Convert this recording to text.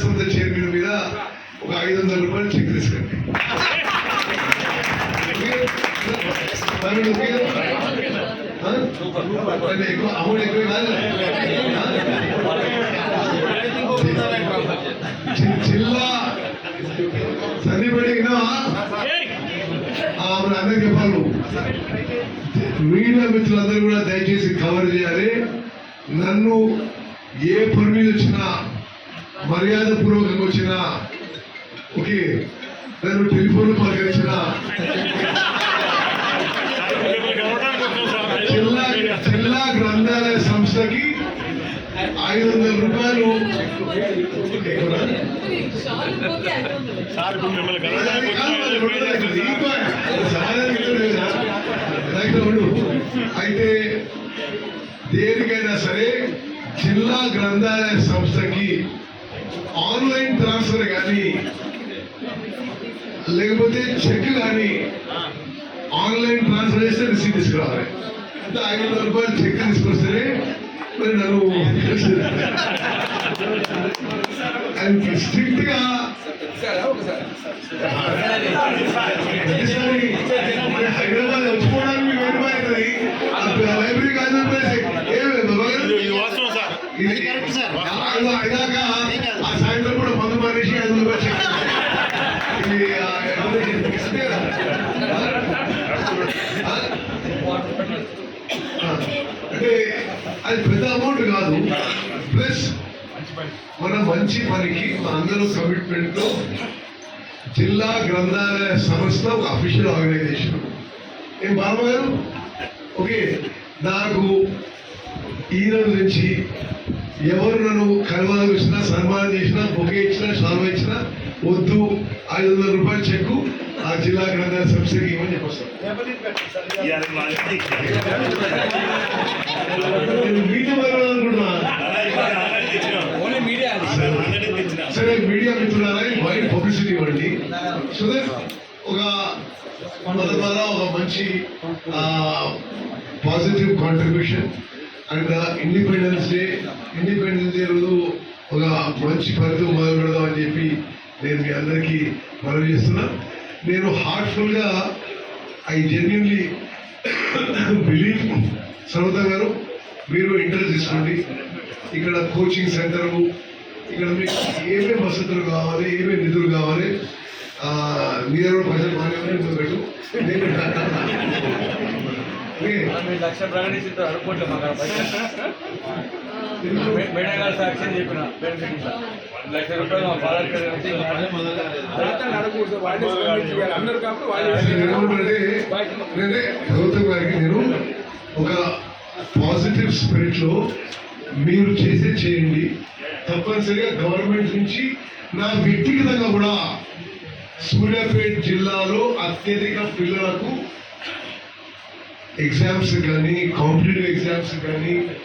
సంస్థ చైర్మన్ మీద ఒక 500 రూపాయలు చెక్ తీసుకోండి. ఎక్కువ అమౌంట్ ఎక్కువ కాదు. జిల్లా చదివినా అందరికి చెప్పాలి. మీడియా మిత్రులందరూ కూడా దయచేసి కవర్ చేయాలి. నన్ను ఏ పని మీద వచ్చినా మర్యాద పూర్వకంగా వచ్చినా ఓకే, నన్ను టెలిఫోన్ పలకరించిన జిల్లా గ్రంథాలయ సంస్థకి 500 రూపాయలు అయితే దేనికైనా సరే జిల్లా గ్రంథాలయ సంస్థకి ఆన్లైన్ ట్రాన్స్ఫర్ కానీ లేకపోతే చెక్ కానీ ఆన్లైన్ ట్రాన్స్ఫర్ చేస్తే రిసీట్ తీసుకురావాలి. అంటే 500 రూపాయలు చెక్ తీసుకొస్తేనే మరి నన్ను స్ట్రిక్ట్ గా హైదరాబాద్ వచ్చుకోవడానికి వెనుకబడుతుంది. లైబ్రరీ కాదు ఇదాకా ఆ సాయంత్రం కూడా మందు మనిషి 500 రూపాయలు అంటే అది పెద్ద అమౌంట్ కాదు. ప్లస్ మన మంచి పనికి అందరూ కమిట్మెంట్ తో జిల్లా గ్రంథాలయ సంస్థ ఒక అఫీషియల్ ఆర్గనైజేషన్. ఏం బాబు గారు ఓకే, నాకు ఈ రోజు నుంచి ఎవరు నన్ను కలవాలని వచ్చినా సన్మానం చేసినా బొకే ఇచ్చినా షాల్వా ఇచ్చినా వద్దు, 500 రూపాయలు చెక్కు ఆ జిల్లా గ్రంథాలయ సంస్థకి ఇవ్వని చెప్పొస్తాను. సరే మీడియా మిత్రులారా వైడ్ పబ్లిసిటీ ఇవ్వండి. సో దట్ ఒక ద్వారా ఒక మంచి positive contribution. And independence day రోజు ఒక మంచి ఫలితం మొదలు పెడదాం అని చెప్పి నేను మీ అందరికీ మనవి చేస్తున్నా. నేను హార్ట్ఫుల్ గా ఐ జెన్యున్లీ బిలీవ్ సర్వత గారు మీరు ఇంటర్వ్యూ తీసుకోండి. ఇక్కడ కోచింగ్ సెంటరు, ఇక్కడ మీకు ఏమేమి వసతులు కావాలి, ఏమేమి నిధులు కావాలి, మీరు ప్రజలు మానేమని పెట్టు. సాక్ష్యం చెప్పిన 1 లక్ష రూపాయలు మా ఫాదర్ గౌతమ్ గారికి నేను ఒక పాజిటివ్ స్పిరిట్ లో మీరు చేయండి. తప్పనిసరిగా గవర్నమెంట్ నుంచి నా వ్యక్తిగతంగా కూడా సూర్యాపేట జిల్లాలో అత్యధిక పిల్లలకు ఎగ్జామ్స్ కానీ కాంపిటేటివ్ ఎగ్జామ్స్ కానీ